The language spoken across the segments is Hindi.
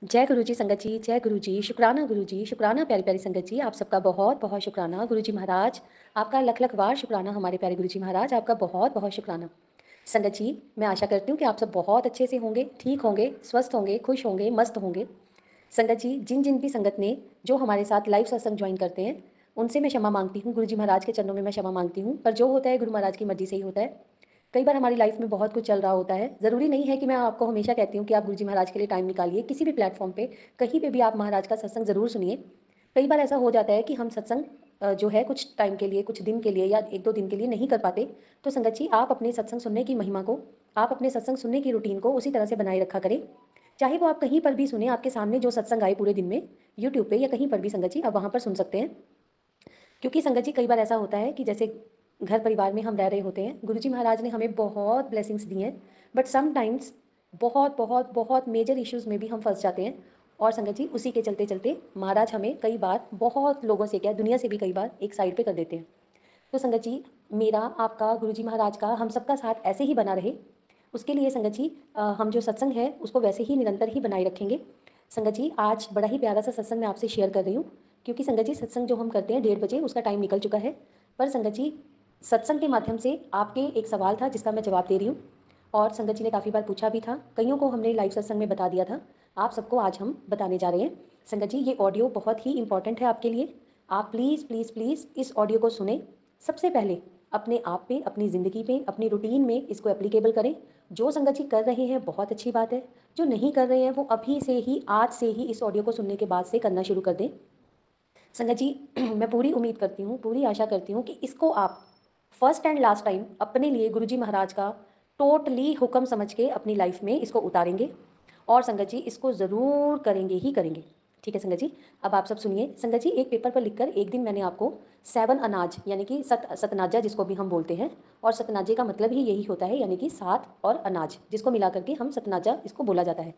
जय गुरु जी संगत जी, जय गुरु जी, शुक्राना प्यारी-प्यारी संगत जी, आप सबका बहुत-बहुत शुक्राना। गुरु जी महाराज, आपका लख-लख वार शुक्राना हमारे प्यारे गुरु जी महाराज, आपका बहुत-बहुत शुक्राना। संगत जी, मैं आशा करती हूँ कि आप सब बहुत अच्छे से होंगे, ठीक होंगे, स्वस्थ होंगे, खुश होंगे, मस्त होंगे। संगत जी, जिन-जिन भी संगत ने जो हमारे साथ लाइव सत्संग जॉइन करते हैं, उनसे मैं क्षमा माँगती हूँ, गुरु जी महाराज के चरणों में मैं क्षमा माँगती हूँ, पर जो होता है गुरु महाराज की मर्ज़ी से ही होता है। कई बार हमारी लाइफ में बहुत कुछ चल रहा होता है। ज़रूरी नहीं है कि मैं आपको हमेशा कहती हूँ कि आप गुरुजी महाराज के लिए टाइम निकालिए। किसी भी प्लेटफ़ॉर्म पे, कहीं पे भी आप महाराज का सत्संग ज़रूर सुनिए। कई बार ऐसा हो जाता है कि हम सत्संग जो है कुछ टाइम के लिए, कुछ दिन के लिए या 1-2 दिन के लिए नहीं कर पाते। तो संगत जी, आप अपने सत्संग सुनने की महिमा को, आप अपने सत्संग सुनने की रूटीन को उसी तरह से बनाए रखा करें। चाहे वो आप कहीं पर भी सुनें, आपके सामने जो सत्संग आए पूरे दिन में, यूट्यूब पे या कहीं पर भी संगत जी, आप वहाँ पर सुन सकते हैं। क्योंकि संगत जी कई बार ऐसा होता है कि जैसे घर परिवार में हम रह रहे होते हैं, गुरुजी महाराज ने हमें बहुत ब्लेसिंग्स दी हैं, बट समटाइम्स बहुत बहुत बहुत मेजर इश्यूज़ में भी हम फंस जाते हैं। और संगत जी उसी के चलते चलते महाराज हमें कई बार बहुत लोगों से, क्या दुनिया से भी कई बार एक साइड पे कर देते हैं। तो संगत जी, मेरा, आपका, गुरुजी महाराज का, हम सबका साथ ऐसे ही बना रहे, उसके लिए संगत जी हम जो सत्संग है उसको वैसे ही निरंतर ही बनाए रखेंगे। संगत जी, आज बड़ा ही प्यारा सा सत्संग मैं आपसे शेयर कर रही हूँ, क्योंकि संगत जी सत्संग जो हम करते हैं 1:30 बजे, उसका टाइम निकल चुका है। पर संगत जी, सत्संग के माध्यम से आपके एक सवाल था जिसका मैं जवाब दे रही हूँ, और संगत जी ने काफ़ी बार पूछा भी था, कईयों को हमने लाइव सत्संग में बता दिया था, आप सबको आज हम बताने जा रहे हैं। संगत जी, ये ऑडियो बहुत ही इंपॉर्टेंट है आपके लिए। आप प्लीज़ प्लीज़ प्लीज़ इस ऑडियो को सुने। सबसे पहले अपने आप पे, अपनी ज़िंदगी में, अपनी रूटीन में इसको एप्लीकेबल करें। जो संगत जी कर रहे हैं बहुत अच्छी बात है, जो नहीं कर रहे हैं वो अभी से ही, आज से ही इस ऑडियो को सुनने के बाद से करना शुरू कर दें। संगत जी मैं पूरी उम्मीद करती हूँ, पूरी आशा करती हूँ कि इसको आप फर्स्ट एंड लास्ट टाइम अपने लिए गुरुजी महाराज का टोटली हुक्म समझ के अपनी लाइफ में इसको उतारेंगे, और संगत जी इसको ज़रूर करेंगे ही करेंगे। ठीक है संगत जी, अब आप सब सुनिए। संगत जी, एक पेपर पर लिखकर एक दिन मैंने आपको 7 अनाज यानी कि सतनाजा जिसको भी हम बोलते हैं, और सतनाजे का मतलब ही यही होता है, यानी कि 7 और अनाज जिसको मिला करके हम सतनाजा इसको बोला जाता है।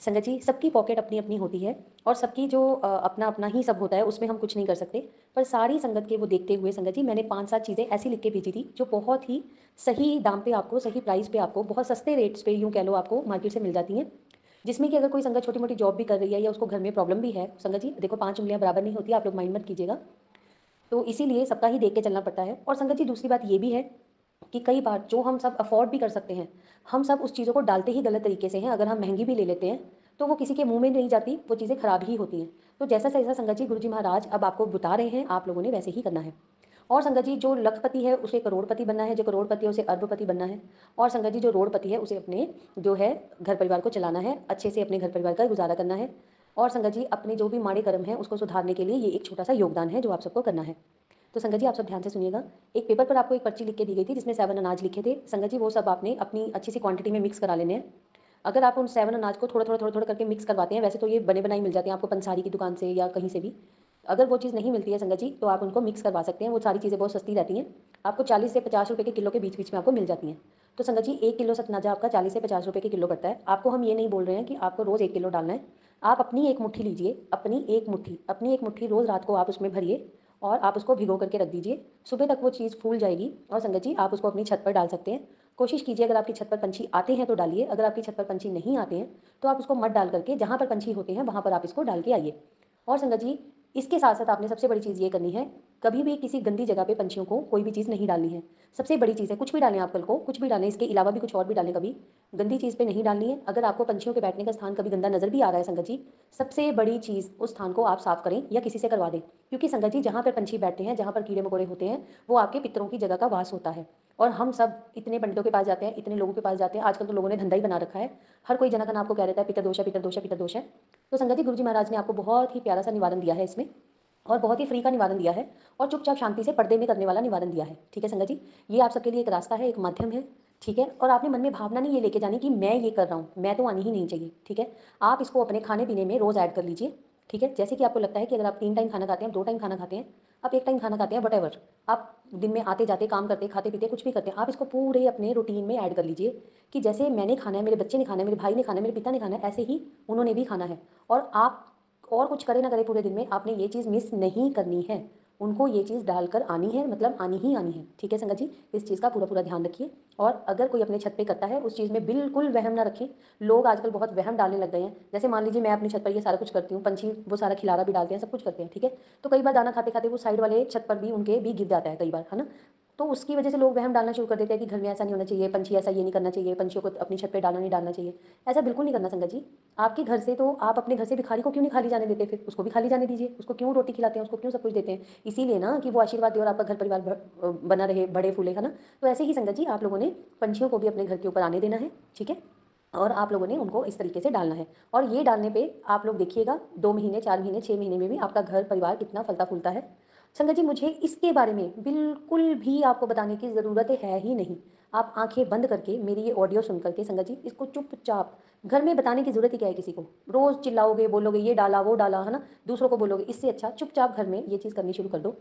संगत जी, सबकी पॉकेट अपनी अपनी होती है, और सबकी जो अपना अपना ही सब होता है, उसमें हम कुछ नहीं कर सकते। पर सारी संगत के वो देखते हुए संगत जी, मैंने 5-7 चीज़ें ऐसी लिख के भेजी थी जो बहुत ही सही दाम पे आपको, सही प्राइस पे आपको, बहुत सस्ते रेट्स पे यूँ कह लो, आपको मार्केट से मिल जाती हैं। जिसमें कि अगर कोई संगत छोटी मोटी जॉब भी कर रही है या उसको घर में प्रॉब्लम भी है, संगत जी देखो 5 उँगलियाँ बराबर नहीं होती, आप लोग माइंड मत कीजिएगा। तो इसीलिए सबका ही देख के चलना पड़ता है। और संगत जी दूसरी बात ये भी है कि कई बार जो हम सब अफोर्ड भी कर सकते हैं, हम सब उस चीज़ों को डालते ही गलत तरीके से हैं। अगर हम महंगी भी ले लेते हैं तो वो किसी के मुंह में नहीं जाती, वो चीज़ें खराब ही होती हैं। तो जैसा जैसा संगत जी गुरुजी महाराज अब आपको बता रहे हैं, आप लोगों ने वैसे ही करना है। और संगत जी, जो लखपति है उसे करोड़पति बनना है, जो करोड़पति है उसे अरबपति बनना है, और संगत जी जो रोड़पति है उसे अपने जो है घर परिवार को चलाना है, अच्छे से अपने घर परिवार का गुजारा करना है। और संगत जी अपने जो भी माड़े कर्म हैं उसको सुधारने के लिए ये एक छोटा सा योगदान है जो आप सबको करना है। तो संगत जी आप सब ध्यान से सुनिएगा। एक पेपर पर आपको एक पर्ची लिख के दी गई थी जिसमें 7 अनाज लिखे थे। संगत जी वो सब आपने अपनी अच्छी सी क्वांटिटी में मिक्स करा लेने हैं। अगर आप उन 7 अनाज को थोड़ा-थोड़ा करके मिक्स करवाते हैं, वैसे तो ये बने-बनाए मिल जाते हैं आपको पंसारी की दुकान से या कहीं से भी। अगर वो चीज़ नहीं मिलती है संगत जी, तो आप उनको मिक्स करवा सकते हैं, वो सारी चीज़ें बहुत सस्ती रहती हैं। आपको 40 से 50 रुपए के किलो के बीच-बीच में आपको मिल जाती हैं। तो संगत जी 1 किलो सतनाजा आपका 40 से 50 रुपए के किलो पड़ता है। आपको हम ये नहीं बोल रहे हैं कि आपको रोज़ 1 किलो डालना है। आप अपनी एक मुट्ठी लीजिए, अपनी एक मुट्ठी रोज़ रात को आप उसमें भरिए, और आप उसको भिगो करके रख दीजिए। सुबह तक वो चीज़ फूल जाएगी, और संगत जी आप उसको अपनी छत पर डाल सकते हैं। कोशिश कीजिए अगर आपकी छत पर पंछी आते हैं तो डालिए, अगर आपकी छत पर पंछी नहीं आते हैं तो आप उसको मत डाल करके, जहाँ पर पंछी होते हैं वहाँ पर आप इसको डाल के आइए। और संगत जी इसके साथ साथ आपने सबसे बड़ी चीज़ ये करनी है, कभी भी किसी गंदी जगह पे पंछियों को कोई भी चीज़ नहीं डालनी है। सबसे बड़ी चीज़ है, कुछ भी डालें आप कल को, कुछ भी डालें, इसके अलावा भी कुछ और भी डालें, कभी गंदी चीज़ पे नहीं डालनी है। अगर आपको पंछियों के बैठने का स्थान कभी गंदा नज़र भी आ रहा है संगत जी, सबसे बड़ी चीज़ उस स्थान को आप साफ करें या किसी से करवा दें। क्योंकि संगत जी जहाँ पर पंछी बैठते हैं, जहाँ पर कीड़े मकोड़े होते हैं, वो आपके पितरों की जगह का वास होता है। और हम सब इतने पंडितों के पास जाते हैं, इतने लोगों के पास जाते हैं, आजकल तो लोगों ने धंधा ही बना रखा है। हर कोई जना-खना आपको कह देता है पितर दोष है, पितर दोष है, पितर दोष है। तो संगत जी गुरुजी महाराज ने आपको बहुत ही प्यारा सा निवारण दिया है इसमें, और बहुत ही फ्री का निवारण दिया है, और चुपचाप शांति से पर्दे में करने वाला निवारण दिया है। ठीक है संगत जी, ये आप सबके लिए एक रास्ता है, एक माध्यम है। ठीक है, और आपने मन में भावना नहीं ये लेके जानी कि मैं ये कर रहा हूँ, मैं तो आनी ही नहीं चाहिए। ठीक है, आप इसको अपने खाने पीने में रोज़ ऐड कर लीजिए। ठीक है, जैसे कि आपको लगता है कि अगर आप 3 टाइम खाना खाते हैं, 2 टाइम खाना खाते हैं, आप 1 टाइम खाना खाते हैं, वटेवर आप दिन में आते जाते काम करते खाते पीते कुछ भी करते हैं, आप इसको पूरे अपने रूटीन में ऐड कर लीजिए कि जैसे मैंने खाना है, मेरे बच्चे ने खाना है, मेरे भाई ने खाना है, मेरे पिता ने खाना है, ऐसे ही उन्होंने भी खाना है। और आप और कुछ करें ना करें पूरे दिन में, आपने ये चीज़ मिस नहीं करनी है। उनको ये चीज़ डालकर आनी है, मतलब आनी ही आनी है, ठीक है संगत जी। इस चीज़ का पूरा पूरा ध्यान रखिए। और अगर कोई अपने छत पे करता है उस चीज़ में बिल्कुल वहम ना रखें। लोग आजकल बहुत वहम डालने लग गए हैं। जैसे मान लीजिए मैं अपनी छत पर ये सारा कुछ करती हूँ, पंछी वो सारा खिलारा भी डालते हैं, सब कुछ करते हैं, ठीक है। तो कई बार दाना खाते खाते वो साइड वाले छत पर भी उनके भी गिर जाता है कई बार, है ना। तो उसकी वजह से लोग वहम डालना शुरू कर देते हैं कि घर में ऐसा नहीं होना चाहिए, पंछी ऐसा ये नहीं करना चाहिए, पंछियों को अपनी छत पे दाना नहीं डालना चाहिए। ऐसा बिल्कुल नहीं करना संगत जी। आपके घर से तो आप अपने घर से भिखारी को क्यों नहीं खाली जाने देते, फिर उसको भी खाली जाने दीजिए। उसको क्यों रोटी खिलाते हैं, उसको क्यों सब कुछ देते हैं, इसीलिए ना कि वो आशीर्वाद दे और आपका घर परिवार बना रहे, बड़े फूले, है ना। तो ऐसे ही संगत जी आप लोगों ने पंछियों को भी अपने घर के ऊपर आने देना है, ठीक है। और आप लोगों ने उनको इस तरीके से डालना है। और ये डालने पे आप लोग देखिएगा 2 महीने, 4 महीने, 6 महीने में भी आपका घर परिवार कितना फलता फूलता है। संगत जी मुझे इसके बारे में बिल्कुल भी आपको बताने की ज़रूरत है ही नहीं। आप आंखें बंद करके मेरी ये ऑडियो सुन करके संगत जी इसको चुपचाप, घर में बताने की ज़रूरत ही क्या है किसी को। रोज़ चिल्लाओगे, बोलोगे ये डाला वो डाला, है ना, दूसरों को बोलोगे। इससे अच्छा चुपचाप घर में ये चीज़ करनी शुरू कर दो।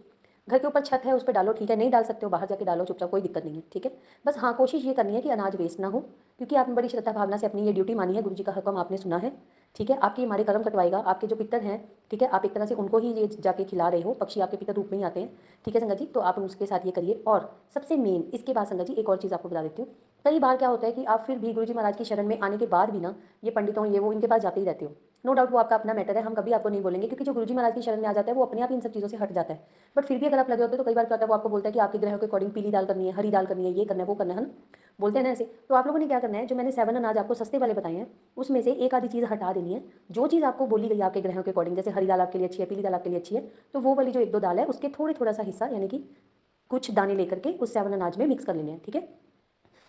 घर के ऊपर छत है उस पर डालो, ठीक है, नहीं डाल सकते हो बाहर जाके डालो चुपचाप, कोई दिक्कत नहीं है, ठीक है। बस हाँ, कोशिश ये करनी है कि अनाज वेस्ट ना हो, क्योंकि आपने बड़ी श्रद्धा भावना से अपनी ये ड्यूटी मानी है, गुरु जी का हुक्म आपने सुना है, ठीक है। आपके हमारे कर्म कटवाएगा, आपके जो पितर हैं, ठीक है, आप एक तरह से उनको ही ये जाके खिला रहे हो, पक्षी आपके पितर रूप में ही आते हैं, ठीक है संगत जी। तो आप उसके साथ ये करिए। और सबसे मेन इसके बाद संगत जी एक और चीज़ आपको बता देती हूँ। कई बार क्या होता है कि आप फिर भी गुरु जी महाराज की शरण में आने के बाद भी ना ये पंडितों ये वो इनके पास जाते ही रहते हो। नो डाउट वो आपका अपना मैटर है, हम कभी आपको नहीं बोलेंगे, क्योंकि जो गुरु जी महाराज की शरण में आ जाता है वो अपने आप इन सब चीज़ों से हट जाता है। बट फिर भी अगर आप लगे होते हो तो कई बार क्या होता है, वो आपको बोलता है कि आपके ग्रहों के अकॉर्डिंग पीली दाल करनी है, हरी दाल करनी है, ये करना है, वो करना है ना, बोलते हैं ना ऐसे। तो आप लोगों ने क्या करना है, जो मैंने 7 अनाज आपको सस्ते वाले बताए हैं उसमें से एक आधी चीज़ हटा देनी है। जो चीज़ आपको बोली गई आपके ग्रहों के अकॉर्डिंग, जैसे हरी दाल आपके लिए अच्छी है, पीली दाल आपके लिए अच्छी है, तो वो वाली जो 1-2 दाल है उसके थोड़ा सा हिस्सा, यानी कि कुछ दाने लेकर के उस 7 अनाज में मिक्स कर लेने हैं, ठीक है।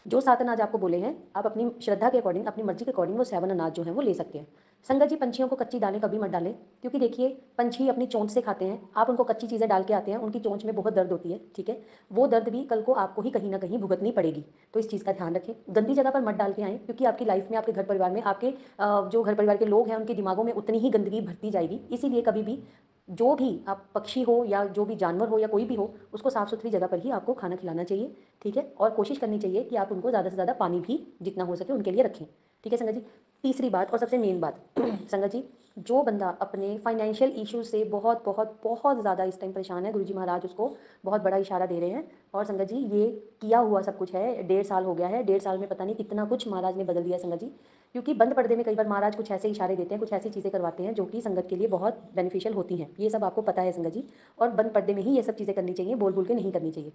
जो 7 अनाज आपको बोले हैं आप अपनी श्रद्धा के अकॉर्डिंग, अपनी मर्जी के अकॉर्डिंग वो 7 अनाज जो हैं वो ले सकते हैं। संगत जी पंछियों को कच्ची दालें कभी मत डालें, क्योंकि देखिए पंछी अपनी चोंच से खाते हैं, आप उनको कच्ची चीज़ें डाल के आते हैं, उनकी चोंच में बहुत दर्द होती है, ठीक है। वो दर्द भी कल को आपको ही कहीं ना कहीं भुगतनी पड़ेगी। तो इस चीज़ का ध्यान रखें, गंदी जगह पर मत डाल के आएँ, क्योंकि आपकी लाइफ में, आपके घर परिवार में, आपके जो घर परिवार के लोग हैं उनके दिमागों में उतनी ही गंदगी भरती जाएगी। इसीलिए कभी भी जो भी आप पक्षी हो या जो भी जानवर हो या कोई भी हो, उसको साफ़ सुथरी जगह पर ही आपको खाना खिलाना चाहिए, ठीक है। और कोशिश करनी चाहिए कि आप उनको ज़्यादा से ज़्यादा पानी भी जितना हो सके उनके लिए रखें, ठीक है संगत जी। तीसरी बात और सबसे मेन बात संगत जी, जो बंदा अपने फाइनेंशियल इशू से बहुत बहुत बहुत ज़्यादा इस टाइम परेशान है, गुरुजी महाराज उसको बहुत बड़ा इशारा दे रहे हैं। और संगत जी ये किया हुआ सब कुछ है, 1.5 साल हो गया है, 1.5 साल में पता नहीं कितना कुछ महाराज ने बदल दिया संगत जी। क्योंकि बंद पर्दे में कई बार महाराज कुछ ऐसे इशारे देते हैं, कुछ ऐसी चीज़ें करवाते हैं जो कि संगत के लिए बहुत बेनिफिशियल होती हैं, ये सब आपको पता है संगत जी। और बंद पर्दे में ही ये सब चीज़ें करनी चाहिए, बोल बोल के नहीं करनी चाहिए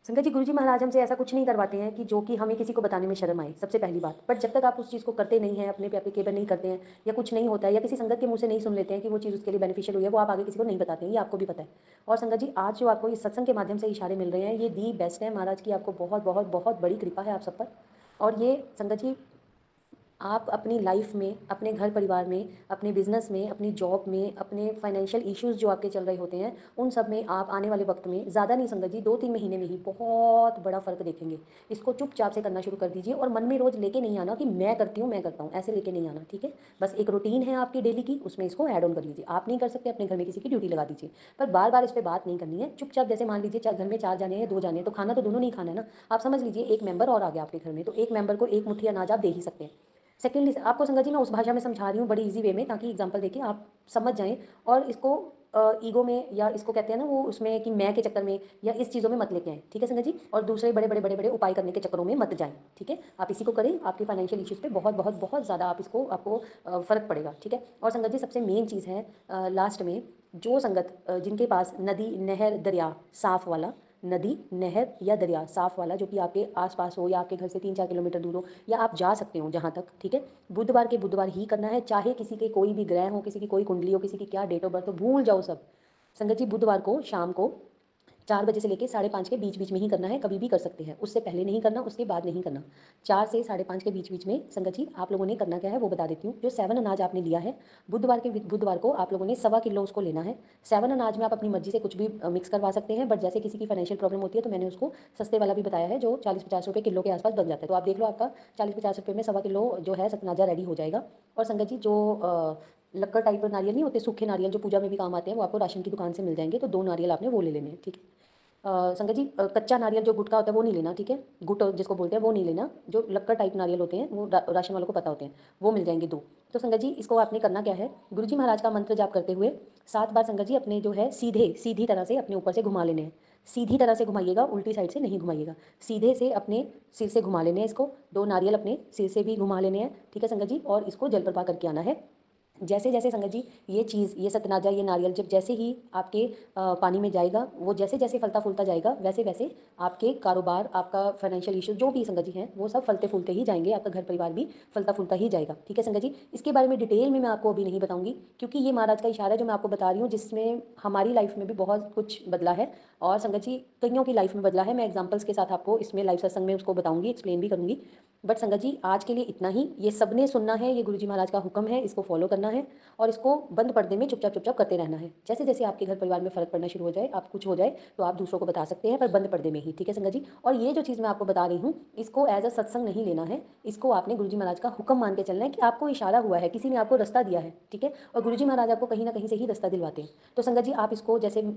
संगत जी। गुरुजी महाराज हमसे ऐसा कुछ नहीं करवाते हैं कि जो कि हमें किसी को बताने में शर्म आए, सबसे पहली बात। बट जब तक आप उस चीज़ को करते नहीं हैं, अपने पे एप्लीकेबल नहीं करते हैं, या कुछ नहीं होता है, या किसी संगत के मुंह से नहीं सुन लेते हैं कि वो चीज़ उसके लिए बेनिफिशियल हुई है, वो आप आगे किसी को नहीं बताते हैं, ये आपको भी पता है। और संगत जी आज जो आपको इस सत्संग के माध्यम से इशारे मिल रहे हैं ये दी बेस्ट है, महाराज की आपको बहुत बहुत बहुत बड़ी कृपा है आप सब पर। और ये संगत जी आप अपनी लाइफ में, अपने घर परिवार में, अपने बिजनेस में, अपनी जॉब में, अपने फाइनेंशियल इश्यूज जो आपके चल रहे होते हैं उन सब में आप आने वाले वक्त में, ज़्यादा नहीं संगत जी, 2-3 महीने में ही बहुत बड़ा फ़र्क देखेंगे। इसको चुपचाप से करना शुरू कर दीजिए। और मन में रोज़ लेके नहीं आना कि मैं करती हूँ, मैं करता हूँ, ऐसे लेके नहीं आना, ठीक है। बस एक रूटीन है आपकी डेली की, उसमें इसको ऐड ऑन कर लीजिए। आप नहीं कर सकते, अपने घर में किसी की ड्यूटी लगा दीजिए, पर बार बार इस पर बात नहीं करनी है। चुपचाप, जैसे मान लीजिए घर में 4 जाने हैं, 2 जाने हैं, तो खाना तो दोनों नहीं खाना है ना। आप समझ लीजिए एक मेंबर और आ गया आपके घर में, तो एक मेंबर को एक मुट्ठी अनाज आप दे ही सकते हैं। सेकेंडली आपको संगत जी मैं उस भाषा में समझा रही हूँ बड़ी इजी वे में, ताकि एग्जांपल देके आप समझ जाएं। और इसको ईगो में, या इसको कहते हैं ना वो उसमें कि मैं के चक्कर में या इस चीज़ों में मत लेके आएं, ठीक है संगत जी। और दूसरे बड़े बड़े उपाय करने के चक्करों में मत जाएं, ठीक है। आप इसी को करें, आपके फाइनेंशियल इश्यूज पे बहुत बहुत बहुत ज़्यादा आप इसको आपको फ़र्क पड़ेगा, ठीक है। और संगत जी सबसे मेन चीज़ है लास्ट में, जो संगत जिनके पास नदी, नहर, दरिया साफ वाला, नदी, नहर या दरिया साफ वाला जो कि आपके आसपास हो, या आपके घर से 3-4 किलोमीटर दूर हो, या आप जा सकते हो जहाँ तक, ठीक है। बुधवार के बुधवार ही करना है, चाहे किसी के कोई भी ग्रह हो, किसी की कोई कुंडली हो, किसी की क्या डेट ऑफ बर्थ हो, भूल जाओ सब। संगत जी बुधवार को शाम को 4 बजे से लेके 5:30 के बीच बीच में ही करना है, कभी भी कर सकते हैं, उससे पहले नहीं करना, उसके बाद नहीं करना। 4 से 5:30 के बीच बीच में संगत जी आप लोगों ने करना क्या है वो बता देती हूँ। जो 7 अनाज आपने लिया है, बुधवार को आप लोगों ने 1.25 किलो उसको लेना है। 7 अनाज में आप अपनी मर्जी से कुछ भी मिक्स करवा सकते हैं, बट जैसे किसी की फाइनेंशियल प्रॉब्लम होती है तो मैंने उसको सस्ते वाला भी बताया है, जो 40-50 रुपये किलो के आसपास बन जाता है। तो आप देख लो, आपका 40-50 रुपये में 1.25 किलो जो है सतनाजा रेडी हो जाएगा। और संगत जी जो लक्कड़ टाइप नारियल नहीं होते, सूखे नारियल जो पूजा में भी काम आते हैं, वो आपको राशन की दुकान से मिल जाएंगे, तो 2 नारियल आपने वो ले लेने हैं, ठीक है। संगत जी कच्चा नारियल जो गुटका होता है वो नहीं लेना, ठीक है। गुट जिसको बोलते हैं वो नहीं लेना, जो लक्कड़ टाइप नारियल होते हैं वो राशन वालों को पता होते हैं, वो मिल जाएंगे 2। तो संगत जी इसको आपने करना क्या है, गुरुजी महाराज का मंत्र जाप करते हुए 7 बार संगत जी अपने जो है सीधे सीधी तरह से अपने ऊपर से घुमा लेने हैं। सीधी तरह से घुमाइएगा, उल्टी साइड से नहीं घुमाइएगा, सीधे से अपने सिर से घुमा लेने हैं इसको। 2 नारियल अपने सिर से भी घुमा लेने हैं, ठीक है संगत जी। और इसको जल प्रवाह करके आना है। जैसे जैसे संगत जी ये चीज़, ये सतनाजा, ये नारियल जब जैसे ही आपके पानी में जाएगा, वो जैसे जैसे फलता फूलता जाएगा वैसे वैसे आपके कारोबार, आपका फाइनेंशियल इशू जो भी संगत जी हैं वो सब फलते फूलते ही जाएंगे, आपका घर परिवार भी फलता फूलता ही जाएगा, ठीक है संगत जी। इसके बारे में डिटेल में मैं आपको अभी नहीं बताऊंगी, क्योंकि ये महाराज का इशारा है जो मैं आपको बता रही हूँ, जिसमें हमारी लाइफ में भी बहुत कुछ बदला है और संगत जी कईयों की लाइफ में बदला है। मैं एग्जाम्पल्स के साथ आपको इसमें लाइव सत्संग में उसको बताऊंगी, एक्सप्लेन भी करूंगी। बट संगत जी आज के लिए इतना ही, ये सबने सुनना है, ये गुरुजी महाराज का हुक्म है, इसको फॉलो करना है और इसको बंद पर्दे में चुपचाप चुपचाप करते रहना है। जैसे जैसे आपके घर परिवार में फर्क पड़ना शुरू हो जाए, आप कुछ हो जाए तो आप दूसरों को बता सकते हैं, पर बंद पर्दे में ही, ठीक है संगत जी। और ये जो चीज़ मैं आपको बता रही हूँ इसको एज अ सत्संग नहीं लेना है, इसको आपने गुरुजी महाराज का हुक्म मान के चलना है कि आपको इशारा हुआ है, किसी ने आपको रास्ता दिया है, ठीक है। और गुरुजी महाराज आपको कहीं ना कहीं से ही रास्ता दिलवाते हैं। तो संगत जी आप इसको, जैसे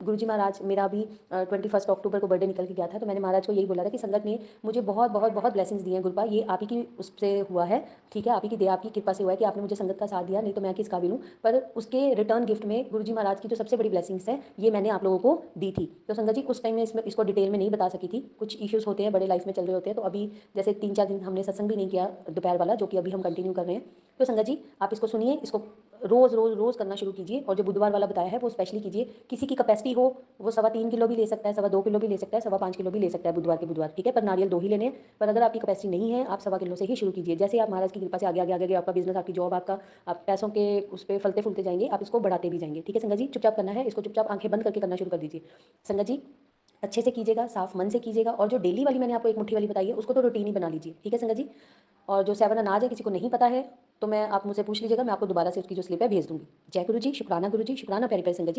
गुरुजी महाराज, मेरा भी 21 अक्टूबर को बर्थडे निकल के गया था, तो मैंने महाराज को यही बोला था कि संगत ने मुझे बहुत बहुत बहुत ब्लेसिंग्स दी हैं गुरुपा, ये आप ही की उससे हुआ है, ठीक है। आप ही की दया, आपकी कृपा से हुआ है कि आपने मुझे संगत का साथ दिया, नहीं तो मैं किस काबिल हूँ। पर उसके रिटर्न गिफ्ट में गुरुजी महाराज की जो सबसे बड़ी ब्लेसिंग्स है ये मैंने आप लोगों को दी थी। तो संगत जी उस टाइम में इसको डिटेल में नहीं बता सकी थी, कुछ इश्यूज होते हैं, बड़े लाइफ में चल रहे होते हैं। तो अभी जैसे 3-4 दिन हमने सत्संग भी नहीं किया दोपहर वाला, जो कि अभी हम कंटिन्यू कर रहे हैं। तो संगत जी आप इसको सुनिए, इसको रोज़ रोज़ रोज़ करना शुरू कीजिए। और जो बुधवार वाला बताया है वो स्पेशली कीजिए। किसी की कैपेसिटी हो वो 3.25 किलो भी ले सकता है, 2.25 किलो भी ले सकता है, 5.25 किलो भी ले सकता है बुधवार के बुधवार, ठीक है। पर नारियल 2 ही लेने हैं। पर अगर आपकी कैपेसिटी नहीं है, आप 1.25 किलो से ही शुरू कीजिए। जैसे आप महाराज की कृपा से आगे आगे आगे आपका बिजनेस, आपकी जॉब, आपका आप पैसों के उस पर फलते फूलते जाएंगे, आप इसको बढ़ाते भी जाएंगे, ठीक है संगत जी। चुपचाप करना है इसको, चुपचाप आंखें बंद करके करना शुरू कर दीजिए संगत जी। अच्छे से कीजिएगा, साफ मन से कीजिएगा। और जो डेली वाली मैंने आपको एक मुट्ठी वाली बताई है उसको तो रूटीन ही बना लीजिए, ठीक है संगत जी। और जो 7 अनाज है किसी को नहीं पता है तो मैं, आप मुझसे पूछ लीजिएगा, मैं आपको दोबारा से उसकी जो स्लिप है भेज दूंगी। जय गुरु जी, शुक्राना गुरु जी, शुक्राना प्यारे प्यारे संगत जी।